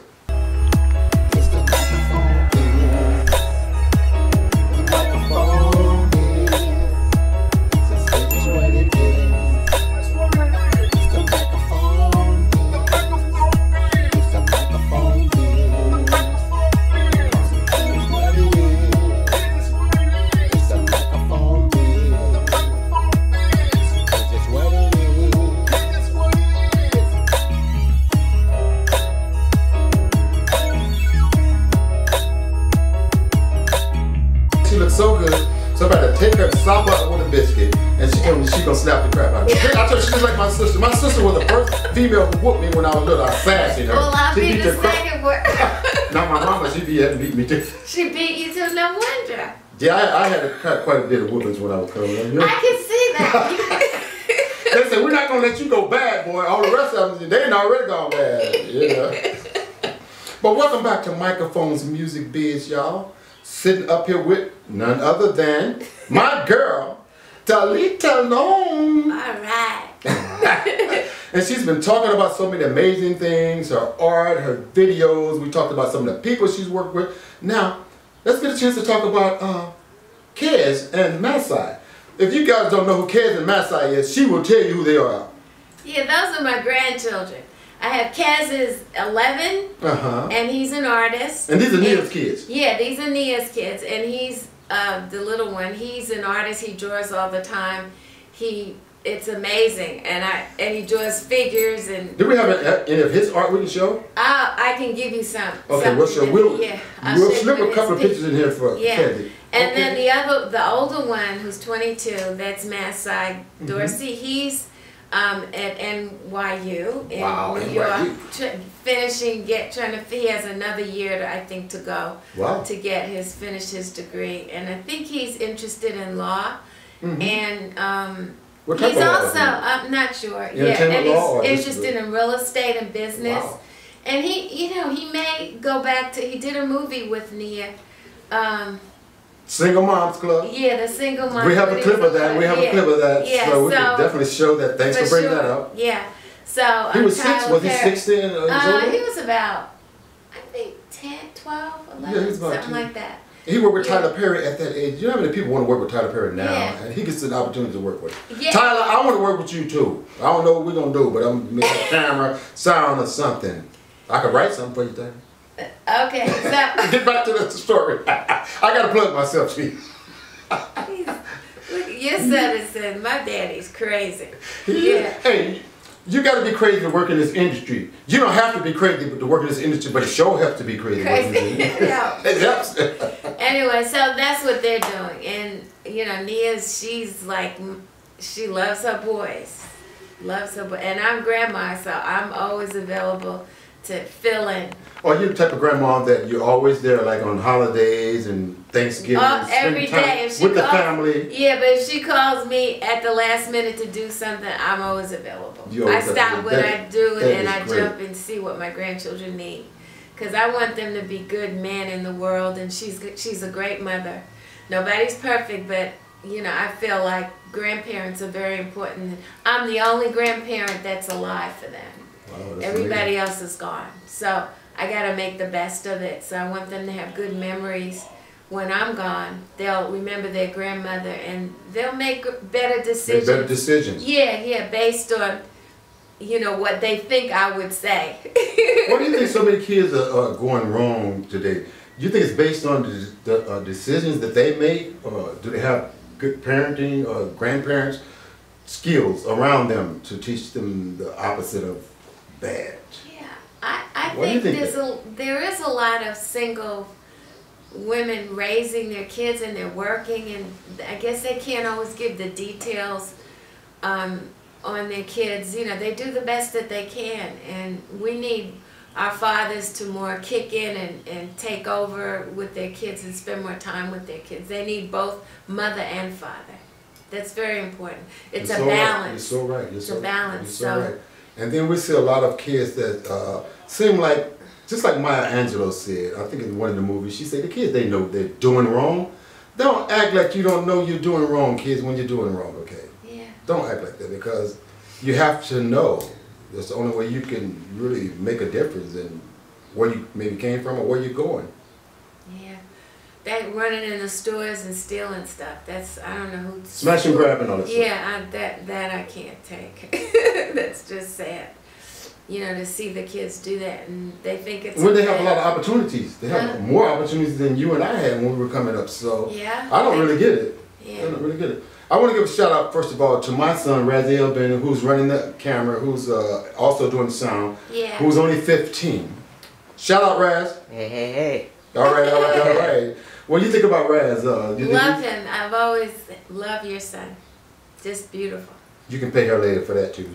So good, so I'm about to take her and sop her with a biscuit, and she told me she's gonna slap the crap out of me. I told her she's like my sister. My sister was the first female who whooped me when I was little. I was fast, you know. Well, I'll be the second one. Now my mama, she beat me too. She beat you to no wonder. Yeah, I had quite a bit of whoopings when I was coming up. You know? I can see that. They said, we're not gonna let you go bad, boy. All the rest of them, they ain't already gone bad, you know. But welcome back to Micahfone's Music Biz, y'all. Sitting up here with none other than my girl, Talita Long. All right. And she's been talking about so many amazing things, her art, her videos. We talked about some of the people she's worked with. Now, let's get a chance to talk about Kez and Masai. If you guys don't know who Kez and Masai is, she will tell you who they are. Yeah, those are my grandchildren. I have Kez is 11, and he's an artist. And these are Nia's kids? Yeah, these are Nia's kids, and he's the little one. He's an artist. He draws all the time. It's amazing, and he draws figures. And do we have any of his art we can show? I can give you some. Okay, we'll slip a couple of pictures in here for Kez. And then the older one, who's 22, that's Masai Dorsey. He's at NYU in New York, he has another year I think to go to finish his degree, and I think he's interested in law, and he's also I'm not sure, and he's interested in real estate and business, And he may go back to, he did a movie with Nia. Single Moms Club. Yeah, the Single Moms. We have a clip of that. We have a clip of that. Yeah, so we can definitely show that. Thanks for bringing that up. Yeah. So he was 6. Was he 16? He was about, I think 10, 12, 11, yeah, he was about something like that. He worked with Tyler Perry at that age. You know how many people want to work with Tyler Perry now? Yeah. And he gets an opportunity to work with. Yeah. Tyler, I want to work with you too. I don't know what we're going to do, but I'm going to make a camera, sound, or something. I could write something for you, Tyler. Okay, so. Get back to the story. I got to plug myself, Chief. Look, your son said, my daddy's crazy. Yeah. Hey, you got to be crazy to work in this industry. You don't have to be crazy to work in this industry, but it sure helps to be crazy. It helps. Anyway, so that's what they're doing. And, she's like, she loves her boys. And I'm grandma, so I'm always available to fill in. Or you're the type of grandma that you're always there, like on holidays and Thanksgiving. Every day. With the family. Yeah, but if she calls me at the last minute to do something, I'm always available. I stop what I do and I jump and see what my grandchildren need. Because I want them to be good men in the world, and she's a great mother. Nobody's perfect, but, I feel like grandparents are very important. I'm the only grandparent that's alive for them. Wow, Everybody else is gone. So I got to make the best of it. So I want them to have good memories. When I'm gone, they'll remember their grandmother, and they'll make better decisions. Make better decisions. Yeah, based on, what they think I would say. Why do you think so many kids are going wrong today? Do you think it's based on the decisions that they make, or do they have good parenting or grandparents skills around them to teach them the opposite of bad? Yeah, I think there is a lot of single women raising their kids, and they're working, and I guess they can't always give the details on their kids. They do the best that they can, and we need our fathers to more kick in and take over with their kids and spend more time with their kids. They need both mother and father. That's very important. It's a balance. You're so right. It's a balance. You're so right. And then we see a lot of kids that seem like, just like Maya Angelou said, I think in one of the movies, she said the kids, they know they're doing wrong. Don't act like you don't know you're doing wrong, kids, when you're doing wrong, okay? Yeah. Don't act like that, because you have to know. That's the only way you can really make a difference in where you maybe came from or where you're going. Yeah. That running in the stores and stealing stuff, I don't know who... Smash and grab and all that stuff. Yeah, that I can't take. That's just sad. To see the kids do that, and they think it's... When they have a lot of opportunities. They have more opportunities than you and I had when we were coming up, so... Yeah. I don't really get it. Yeah. I don't really get it. I want to give a shout out, first of all, to my son, Raziel Bennett, who's running the camera, who's also doing the sound, who's only 15. Shout out, Raz. Hey. All right. What do you think about Raz? Love him. I've always loved your son. Just beautiful. You can pay her later for that, too.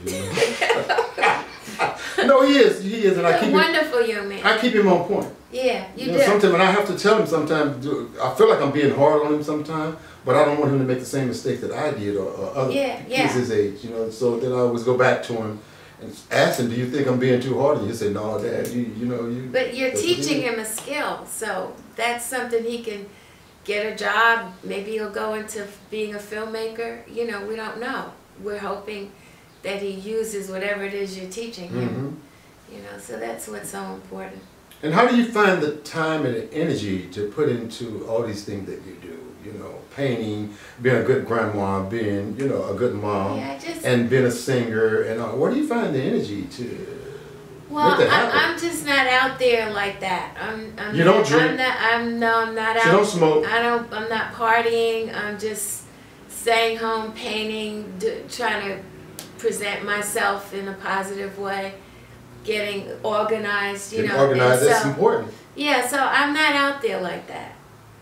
No, he is, and I keep wonderful young man. I keep him on point. Yeah, you do. Sometimes, and I have to tell him sometimes, I feel like I'm being hard on him sometimes, but I don't want him to make the same mistake that I did or other kids his age, so then I always go back to him and ask him, do you think I'm being too hard? And you say, no, Dad, you. But you're teaching him a skill, so that's something he can get a job. Maybe he'll go into being a filmmaker. We don't know. We're hoping that he uses whatever it is you're teaching him. So that's what's so important. And how do you find the time and the energy to put into all these things that you do? Painting, being a good grandma, being, a good mom, and being a singer, and all. Where do you find the energy to make that happen? I'm just not out there like that. You don't drink? I'm not out. You don't smoke? I'm not partying. I'm just staying home, painting, trying to present myself in a positive way, getting organized, Organized, that's important. Yeah, so I'm not out there like that.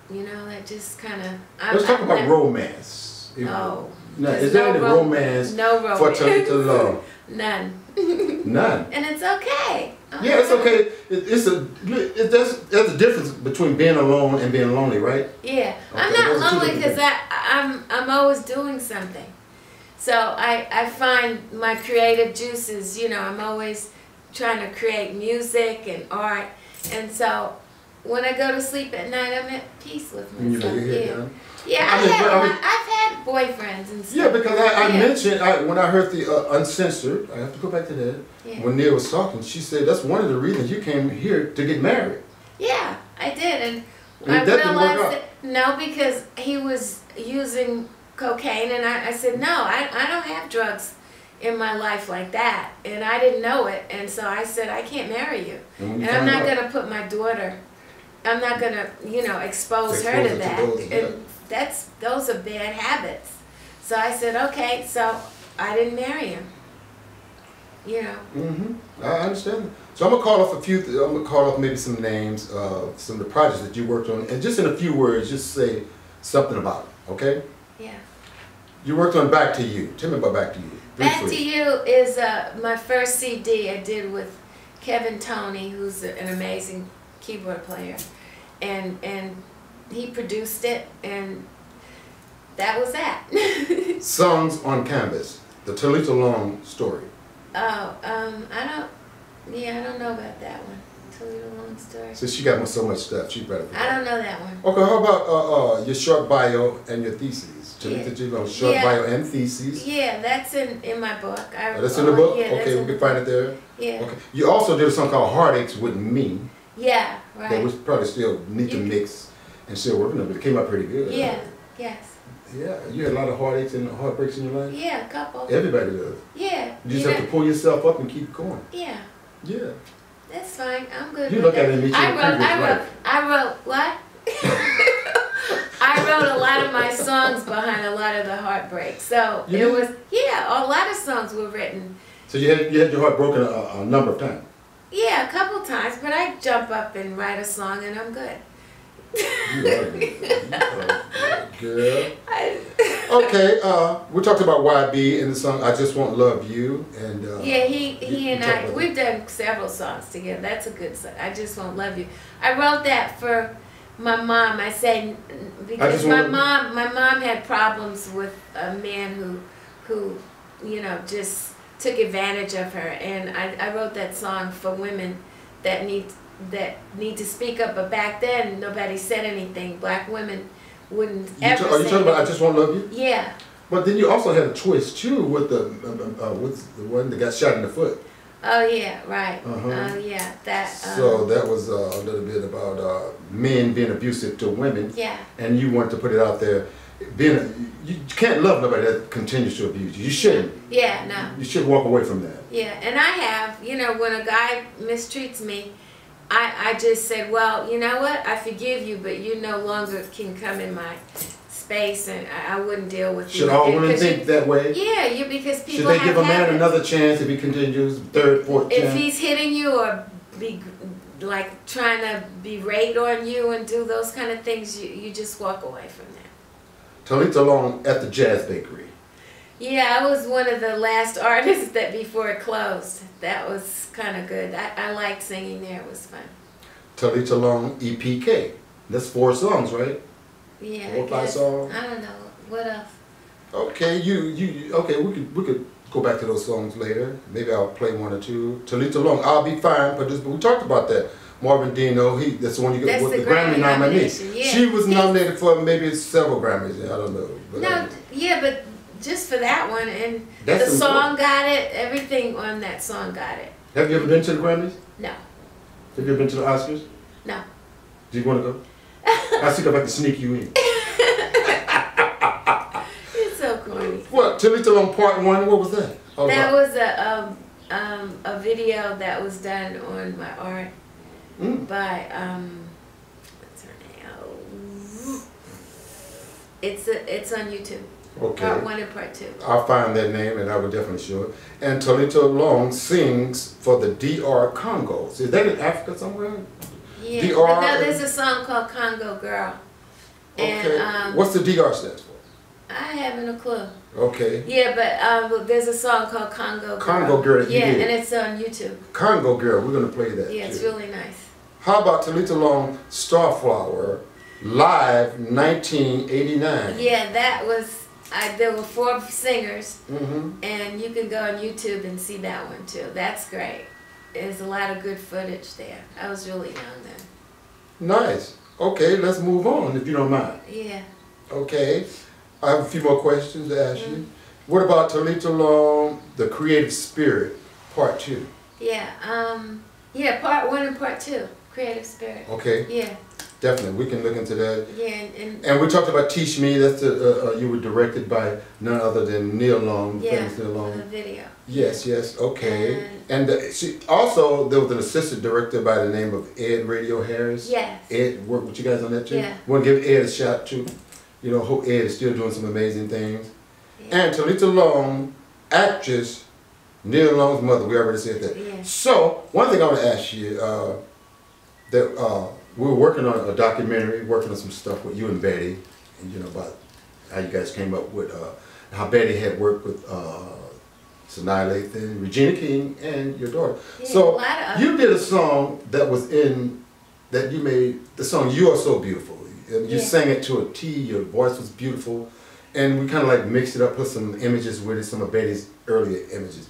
That just kind of... Let's talk about romance. No. Is there any romance for Talita Long? None. None. And it's okay. Yeah, it's okay. There's a difference between being alone and being lonely, right? Yeah. Okay, I'm not lonely because I'm always doing something. So I find my creative juices, I'm always trying to create music and art. And so when I go to sleep at night, I'm at peace with myself. I've had boyfriends and stuff. Yeah, because I mentioned, when I heard the Uncensored, I have to go back to that. Yeah. When Nia was talking, she said that's one of the reasons you came here to get married. Yeah, I did. And that I didn't work realized out. that, no, because he was using cocaine, and I said, no, I don't have drugs in my life like that. And I didn't know it. And so I said, I can't marry you. And I'm not going to put my daughter, I'm not going to, expose her to that. And those are bad habits. So I said, okay, so I didn't marry him. I understand. So I'm gonna call off I'm gonna call off maybe some names of some of the projects that you worked on, and just in a few words, just say something about it. Okay? Yeah. You worked on Back to You. Tell me about Back to You. Back to You is my first CD I did with Kevin Toney, who's an amazing keyboard player, and he produced it, and that was that. Songs on Canvas. The Talita Long story. Oh, I don't know about that one. Talita Long story. So she got so much stuff. She better. I don't know that one. Okay, how about your short bio and your thesis? Talita Long short bio and thesis. Yeah, that's in my book. That's in the book? Yeah, okay, we can find it there. Yeah. Okay. You also did a song called Heartaches with Me. Yeah, right. That we probably still need to mix and still working on, but it came out pretty good. Yeah, yes. Yeah, you had a lot of heartaches and heartbreaks in your life? Yeah, a couple. Everybody does. Yeah. You just have to pull yourself up and keep going. Yeah. Yeah. That's fine. I'm good You with look that. at it and meet your previous life. I wrote what? I wrote a lot of my songs behind a lot of the heartbreak. So a lot of songs were written. So you had your heart broken a number of times? Yeah, a couple times, but I jump up and write a song and I'm good. You are good. Girl. Okay, we talked about YB in the song I Just Won't Love You. And he and I, we've done several songs together. That's a good song. I Just Won't Love You. I wrote that for my mom. I said, because my mom had problems with a man who just took advantage of her. And I wrote that song for women that need to speak up, but back then nobody said anything. Black women wouldn't ever say. Are you talking about I Just Won't Love You? Yeah. But then you also had a twist too with the one that got shot in the foot. Oh yeah, right. Yeah, that. So that was a little bit about men being abusive to women. Yeah. And you want to put it out there. You can't love nobody that continues to abuse you. You shouldn't. Yeah, no. You should walk away from that. Yeah, and I have. When a guy mistreats me, I just said, well, you know what? I forgive you, but you no longer can come in my space, and I wouldn't deal with you. Should all women think that way? Yeah, because people should they give a man habits. another chance if he continues, third, fourth chance? If he's hitting you or be like trying to berate on you and do those kind of things, you just walk away from that. Talita Long at the Jazz Bakery. Yeah, I was one of the last artists that before it closed. That was kind of good. I liked singing there. It was fun. Talita Long EPK. That's 4 songs, right? Yeah, 4 or 5 songs. I don't know. What else? Okay, okay. We could go back to those songs later. Maybe I'll play 1 or 2. Talita Long, I'll Be Fine. But we talked about that. Marvin Dino, that's the one you get with the Grammy nominee. Yeah. She was nominated for maybe several Grammys. I don't know. But but just for that one, and that's the song got it. Everything on that song got it. Have you ever been to the Grammys? No. Have you ever been to the Oscars? No. Do you want to go? I see if I can sneak you in. It's so corny. What? Talita Long Part 1? What was that? That was a video that was done on my art by what's her name? Oh. It's on YouTube. Okay. Part 1 and Part 2. I'll find that name and I will definitely show it. And Talita Long sings for the DR Congo. Is that in Africa somewhere? Yeah. DR. But no, there's a song called Congo Girl. Okay. And what's the DR stands for? I haven't a clue. Okay. Yeah, but there's a song called Congo Girl. Congo Girl. Yeah, and it's on YouTube. Congo Girl. We're gonna play that. Yeah, it's too. really nice. How about Talita Long Starflower live 1989? Yeah, that was. There were 4 singers, Mm-hmm. and you can go on YouTube and see that one too. That's great. there's a lot of good footage there. I was really young then. Nice. Okay, let's move on if you don't mind. Yeah. Okay, I have a few more questions to ask you. What about Talita Long, The Creative Spirit, Part 2? Yeah. Yeah. Part 1 and Part 2. Creative Spirit. Okay. Yeah. Definitely, we can look into that. Yeah, And we talked about Teach Me. That's you were directed by none other than Nia Long, famous Nia Long. The video. Yes, yes, okay. And she also there was an assistant director by the name of Ed Radio Harris. Yes. Ed worked with you guys on that too. Yeah. Want to give Ed a shout too. You know, hope Ed is still doing some amazing things. Yeah. And Talita Long, actress, Nia Long's mother. We already said that. Yeah. So one thing I want to ask you that. We were working on a documentary, working on some stuff with you and Betty, and you know about how you guys came up with how Betty had worked with Sanaa Lathan, Regina King, and your daughter. Yeah, So a lot of you did a song that was that you made, the song "You Are So Beautiful." You sang it to a T. Your voice was beautiful, and we kind of like mixed it up, put some images with it, some of Betty's earlier images.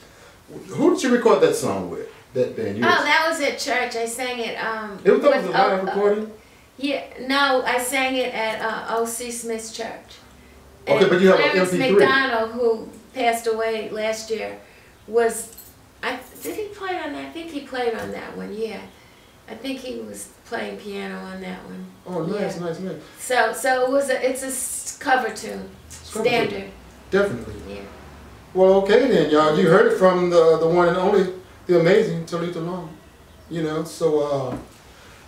Who did you record that song with? That was at church. I sang it. It was a live recording? Yeah, no, I sang it at O.C. Smith's church. Okay, and but you have an Clarence MP3. McDonald, who passed away last year, did he play on that? I think he played on that one, yeah. I think he was playing piano on that one. Oh, nice, yeah. nice. So it's a cover tune, standard. Definitely. Yeah. Well, okay then, y'all. You heard it from the one and only, the amazing Talita Long. You know, so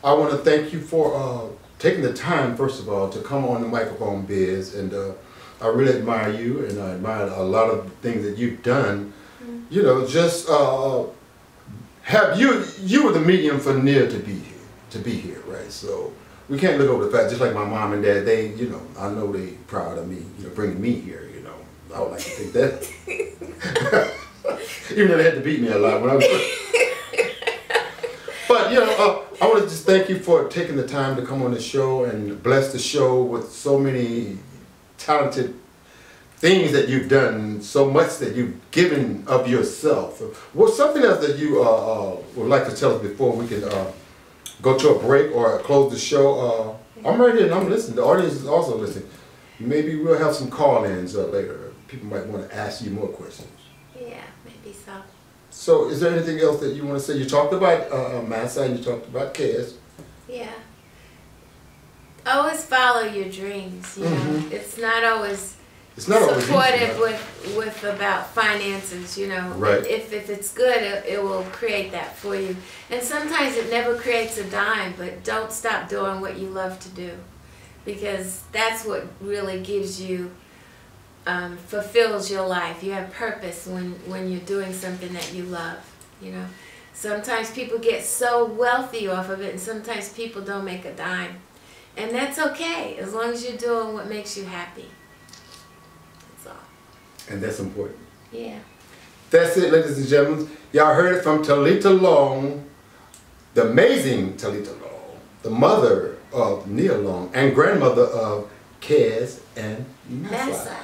I want to thank you for taking the time, first of all, to come on the Micahfone Biz, and I really admire you, and I admire a lot of things that you've done. Mm-hmm. You know, just have you were the medium for Nia to be here, right? So we can't look over the fact, just like my mom and dad, they, you know, I know they proud of me, you know, bringing me here. You know, I would like to think that. Even though they had to beat me a lot when I was. But, you know, I want to just thank you for taking the time to come on the show and bless the show with so many talented things that you've done, so much that you've given of yourself. Well, something else that you would like to tell us before we can go to a break or close the show. I'm right here and I'm listening. The audience is also listening. Maybe we'll have some call-ins later. People might want to ask you more questions. Yeah, maybe so. So is there anything else that you want to say? You talked about Massa and you talked about Cass. Yeah. Always follow your dreams, you know. It's not always supportive with about finances, you know. Right. If it's good, it will create that for you. And sometimes it never creates a dime, but don't stop doing what you love to do, because that's what really gives you fulfills your life. You have purpose when you're doing something that you love, you know. Sometimes people get so wealthy off of it, and sometimes people don't make a dime. And that's okay, as long as you're doing what makes you happy. That's all. And that's important. Yeah. That's it, ladies and gentlemen. Y'all heard it from Talita Long, the amazing Talita Long, the mother of Nia Long and grandmother of Cass and Massa.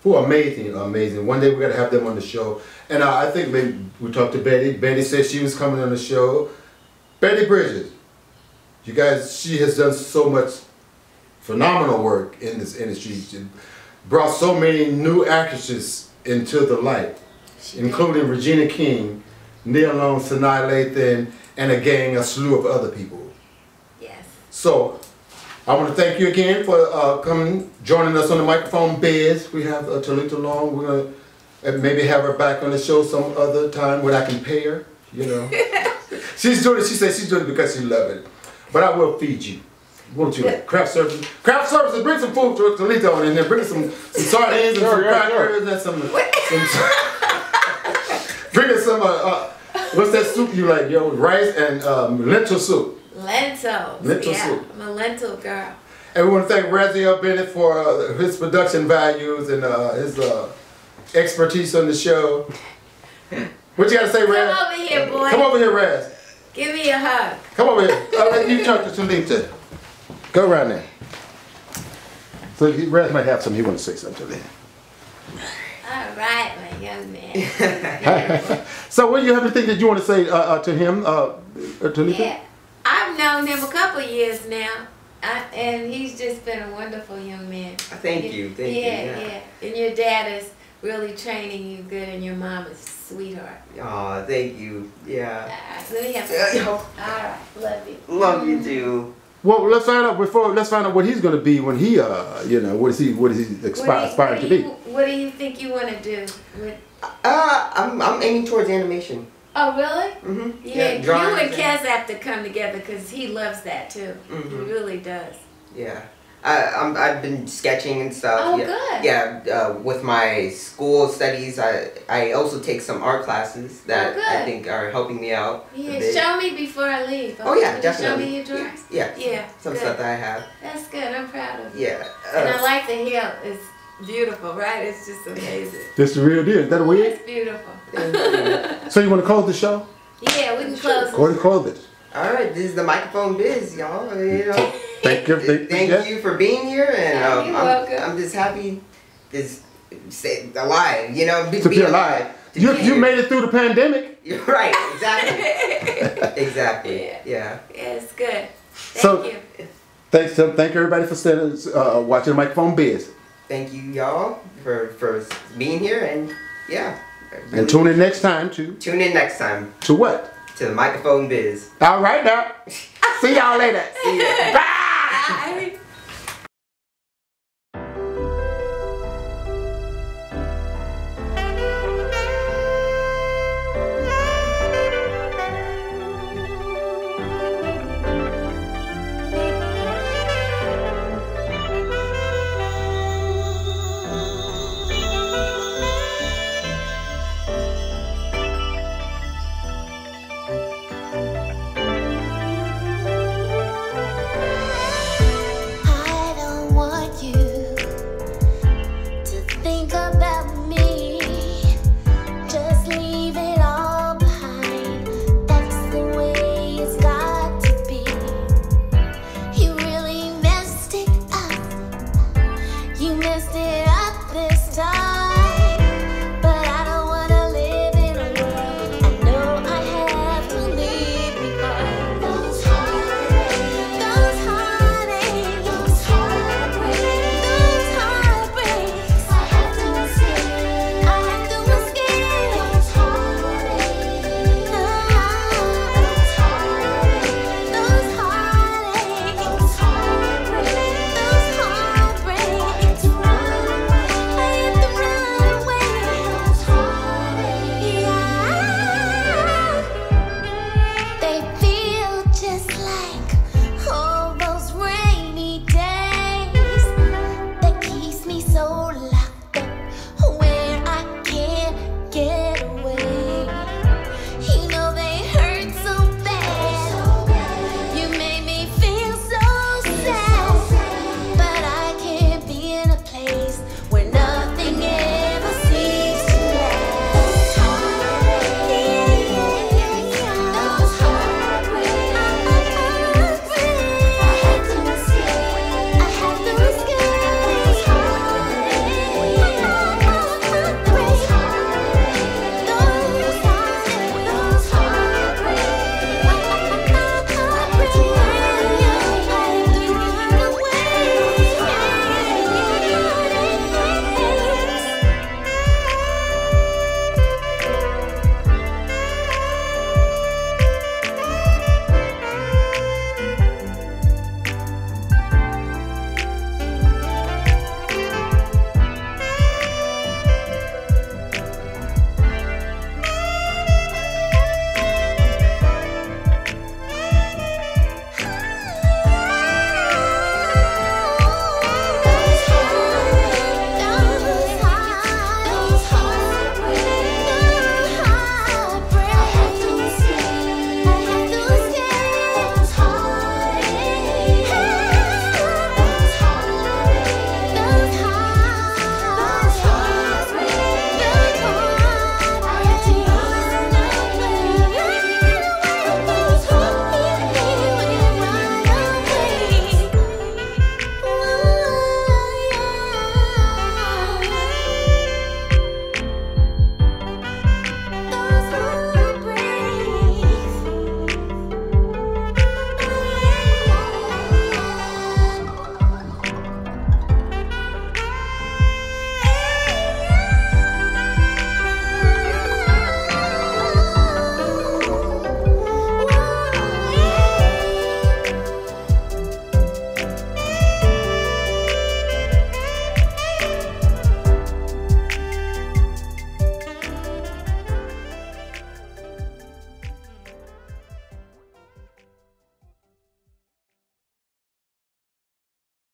Who are amazing, amazing. One day we're going to have them on the show. And I think maybe we talked to Betty. Betty said she was coming on the show. Betty Bridges. You guys, she has done so much phenomenal work in this industry. She brought so many new actresses into the light, including Regina King, Nia Long, Sanaa Lathan, and a slew of other people. Yes. So, I want to thank you again for joining us on the Micahfone Biz. We have Talita Long. We're going to maybe have her back on the show some other time when I can pay her, you know. She's doing it. She says she's doing it because she loves it. But I will feed you. Won't you? Craft services. Craft services. Bring some food to Talita on in there. Bring some sardines and some crackers and some bring us some, what's that soup you like, yo? Rice and lentil soup. Lentils. Lentil yeah, soup. I'm a lentil girl. And we want to thank Raziel Bennett for his production values and his expertise on the show. What you got to say, Raz? Come over here, boy. Come over here, Raz. Give me a hug. Come over here. I'll let you talk to Talita. Go around there. So Raz might have something he wants to say something to them. All right, young man. So, what do you have anything that you want to say to him, Talita? Yeah, I've known him a couple years now, and he's just been a wonderful young man. Thank you. Yeah. And your dad is really training you good, and your mom is a sweetheart. Oh, thank you. Yeah. Let me have all right, love you. Love you too. Well, let's find out what he's going to be when he, what is he aspiring to be? What do you think you want to do? I'm aiming towards animation. Oh, really? Mm-hmm. Yeah, you drawings and Kez have to come together because he loves that too. Mm-hmm. He really does. Yeah. I've been sketching and stuff. Oh, yeah. good. Yeah, with my school studies, I also take some art classes that I think are helping me out. Yeah, show me before I leave. Oh yeah, Can definitely. You show me your drawings? Yeah. Some stuff that I have. That's good. I'm proud of you. Yeah. And I like the hill. It's beautiful, right? It's just amazing. This the real deal. Is that a wig? It's beautiful. So you want to close the show? Yeah, we can close. Go ahead and close it. All right, this is the Micahfone Biz, y'all. Thank you for being here, and You're welcome. I'm just happy to stay alive. To be alive. You made it through the pandemic. You're right. Exactly. Exactly. Yeah, it's good. So, Thank you. Thanks, Tim. Thank everybody for watching the Micahfone Biz. Thank you, y'all, for being here, and yeah. And tune in next time to what? To the Micahfone Biz. All right now. See y'all later. See ya. Bye. Bye. I don't want you to think about me.